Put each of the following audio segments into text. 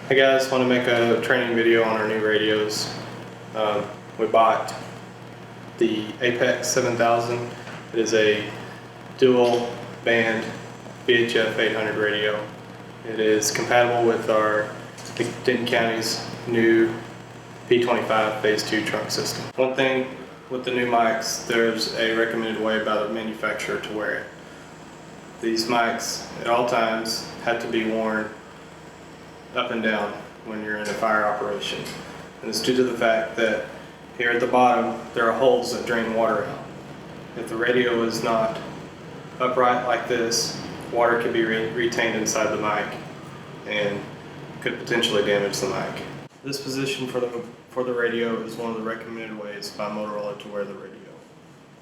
Hey guys, want to make a training video on our new radios. We bought the APX 7000. It is a dual band VHF 800 radio. It is compatible with our Denton County's new P25 Phase 2 trunk system. One thing with the new mics, there's a recommended way by the manufacturer to wear it. These mics at all times have to be worn up and down when you're in a fire operation. And it's due to the fact that here at the bottom there are holes that drain water out. If the radio is not upright like this, water could be retained inside the mic and could potentially damage the mic. This position for the radio is one of the recommended ways by Motorola to wear the radio.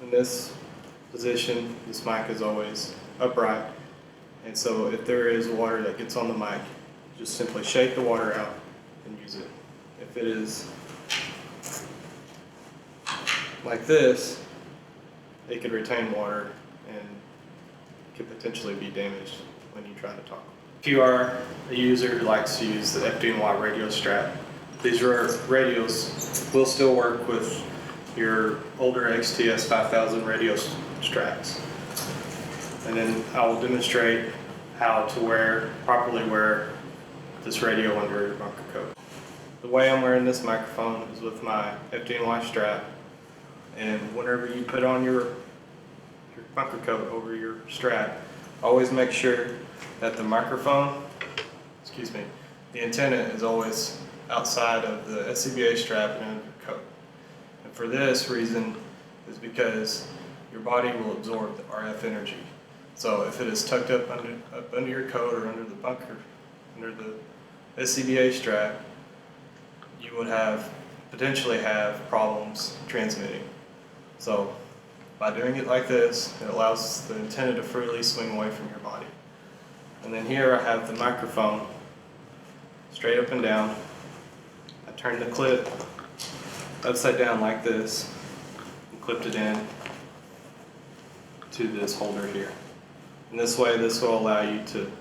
In this position, this mic is always upright, and so if there is water that gets on the mic, just simply shake the water out and use it. If it is like this, it could retain water and could potentially be damaged when you try to talk. If you are a user who likes to use the FDNY radio strap, these radios will still work with your older XTS 5000 radio straps. And then I will demonstrate how to properly wear this radio under your bunker coat. The way I'm wearing this microphone is with my FDNY strap, and whenever you put on your bunker coat over your strap, always make sure that the the antenna is always outside of the SCBA strap and under your coat. And for this reason is because your body will absorb the RF energy. So if it is tucked up under your coat or under the bunker, under the SCBA strap, you would potentially have problems transmitting. So by doing it like this, it allows the antenna to freely swing away from your body. And then here I have the microphone straight up and down. I turned the clip upside down like this and clipped it in to this holder here. And this way, this will allow you to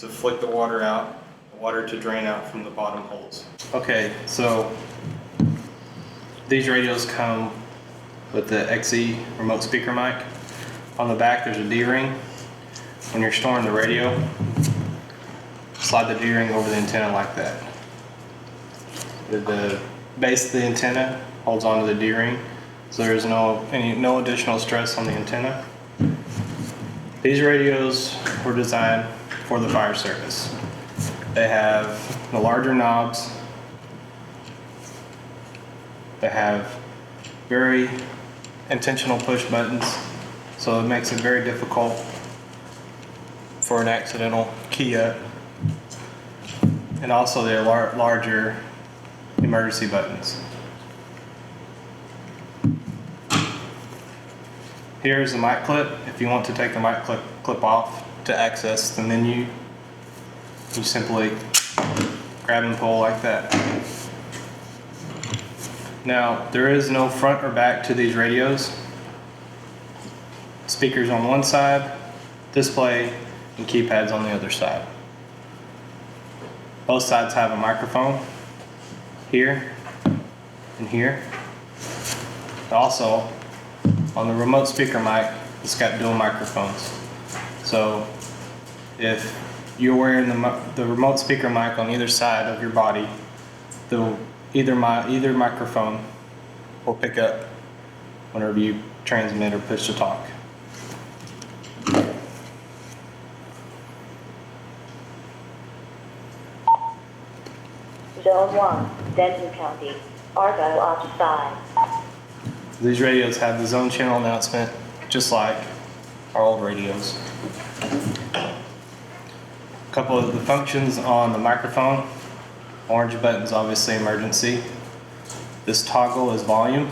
flick the water out, the water to drain out from the bottom holes. Okay, so these radios come with the XE remote speaker mic. On the back there's a D-ring. When you're storing the radio, slide the D-ring over the antenna like that. The base of the antenna holds onto the D-ring, so there is no additional stress on the antenna. These radios were designed for the fire service. They have the larger knobs. They have very intentional push buttons, so it makes it very difficult for an accidental key up. And also they're larger emergency buttons. Here's the mic clip. If you want to take the mic clip off to access the menu, you simply grab and pull like that. Now, there is no front or back to these radios. Speakers on one side, display and keypads on the other side. Both sides have a microphone here and here. Also, on the remote speaker mic, it's got dual microphones. So if you're wearing the remote speaker mic on either side of your body, either microphone will pick up whenever you transmit or push to talk. Zone 1, Denton County, Argo outside. These radios have the zone channel announcement, just like our old radios. A couple of the functions on the microphone. Orange button is obviously emergency. This toggle is volume.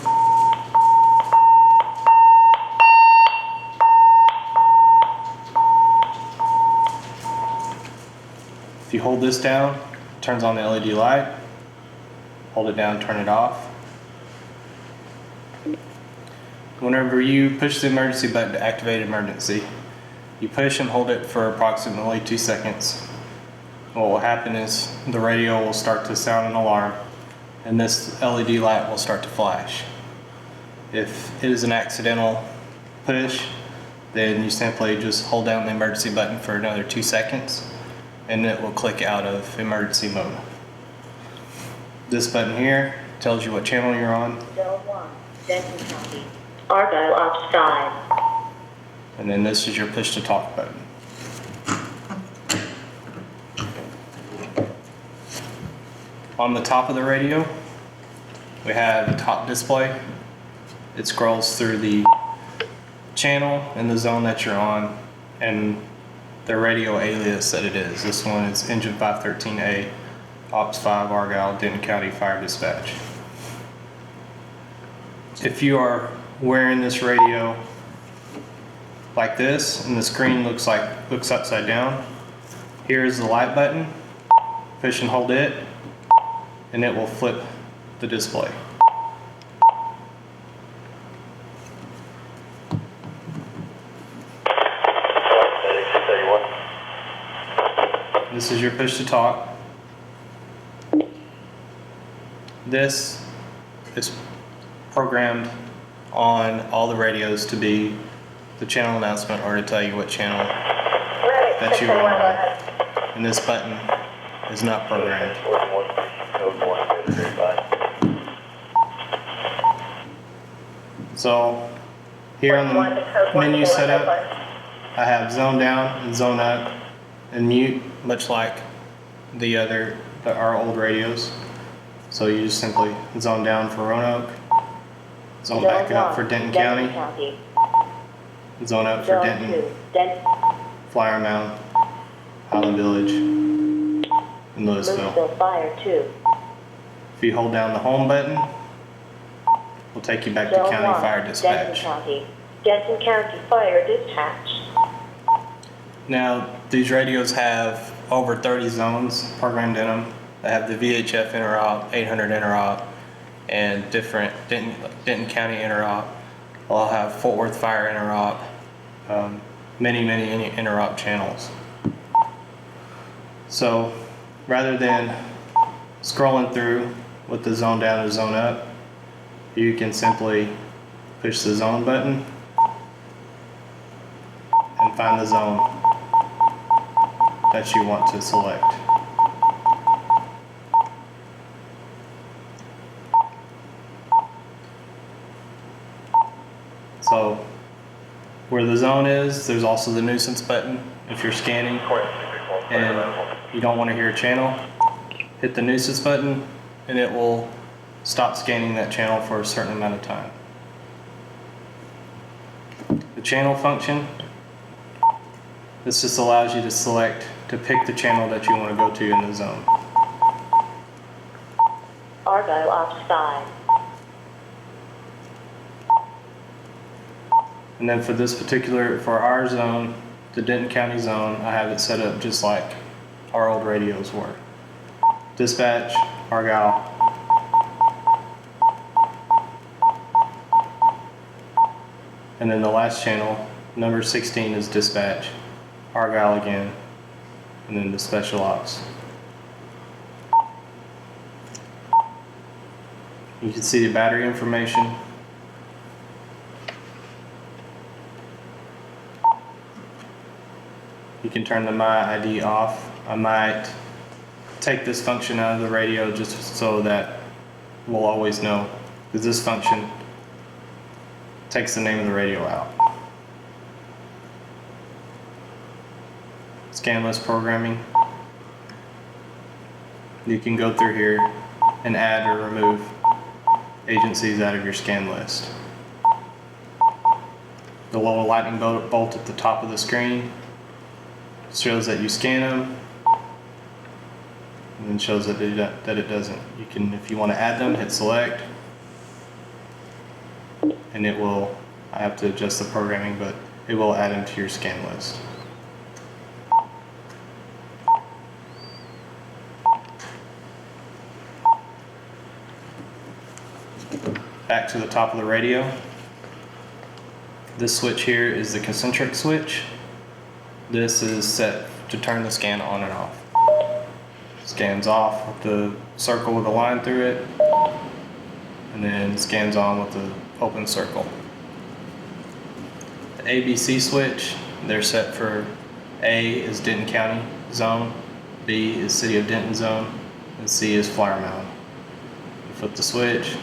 If you hold this down, it turns on the LED light. Hold it down, turn it off. Whenever you push the emergency button to activate emergency, you push and hold it for approximately 2 seconds. what will happen is the radio will start to sound an alarm and this LED light will start to flash. If it is an accidental push, then you simply just hold down the emergency button for another 2 seconds and it will click out of emergency mode. This button here tells you what channel you're on. Zone 1, Denton County. Argo offside. And then this is your push to talk button. On the top of the radio, we have a top display. It scrolls through the channel and the zone that you're on and the radio alias that it is. This one is Engine 513A, Ops 5 Argyle, Denton County Fire Dispatch. If you are wearing this radio like this and the screen looks upside down, here's the light button. Push and hold it and it will flip the display. This is your push to talk. This is programmed on all the radios to be the channel announcement or to tell you what channel that you are on. And this button is not programmed. So here on the menu setup, I have zone down and zone up and mute, much like our old radios. So you just simply zone down for Roanoke, zone back up for Denton County, zone up for Denton, Flyer Mound, Highland Village, and Louisville. Fire 2. If you hold down the home button, we'll take you back to County Fire Dispatch. Denton County Fire Dispatch. Now, these radios have over 30 zones programmed in them. They have the VHF interop, 800 interop, and different Denton County interop. They'll all have Fort Worth Fire interop, many interop channels. So, rather than scrolling through with the zone down or zone up, you can simply push the zone button and find the zone that you want to select. So where the zone is, there's also the nuisance button. If you're scanning and you don't want to hear a channel, hit the nuisance button and it will stop scanning that channel for a certain amount of time. The channel function, this just allows you to pick the channel that you want to go to in the zone. Argo offside. And then for our zone, the Denton County zone, I have it set up just like our old radios were. Dispatch, Argyle. And then the last channel, number 16, is dispatch, Argyle again, and then the special ops. You can see the battery information. You can turn the My ID off. I might take this function out of the radio just so that we'll always know, because this function takes the name of the radio out. Scan list programming. You can go through here and add or remove agencies out of your scan list. The little lightning bolt at the top of the screen shows that you scan them, and then shows that it doesn't. You can, if you want to add them, hit select, and it will, I have to adjust the programming, but it will add them to your scan list. Back to the top of the radio. This switch here is the concentric switch. This is set to turn the scan on and off. scans off with the circle with a line through it, and then scans on with the open circle. The ABC switch, they're set for A is Denton County zone, B is City of Denton zone, and C is Flower Mound. You flip the switch,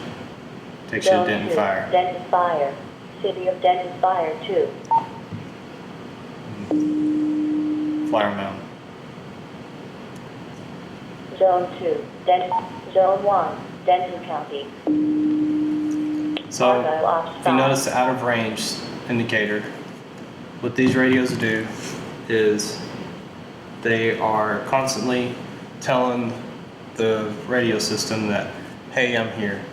takes you to Zone Denton 2, Fire. Denton Fire. City of Denton Fire 2. Flower Mound. Zone 2, Denton. Zone 1, Denton County. So Argo off if you stop. notice the out of range indicator, what these radios do is they are constantly telling the radio system that, hey, I'm here,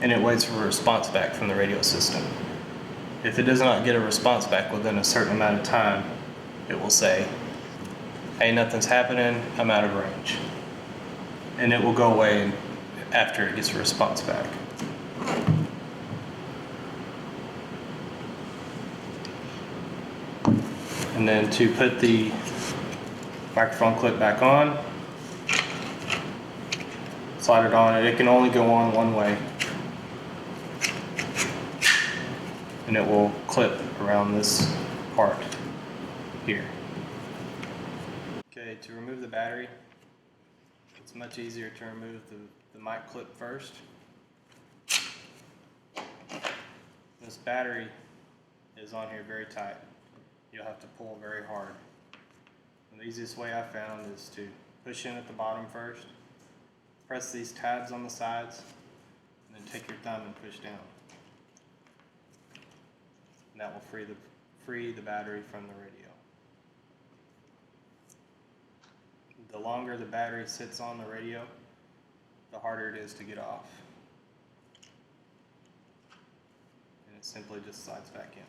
and it waits for a response back from the radio system. If it does not get a response back within a certain amount of time, it will say, hey, nothing's happening, I'm out of range. And it will go away after it gets a response back. And then to put the microphone clip back on, slide it on, and it can only go on one way. And it will clip around this part here. Okay, to remove the battery, it's much easier to remove the mic clip first. This battery is on here very tight. You'll have to pull very hard. And the easiest way I found is to push in at the bottom first, press these tabs on the sides, and then take your thumb and push down. And that will free the battery from the radio. The longer the battery sits on the radio, the harder it is to get off. And it simply just slides back in.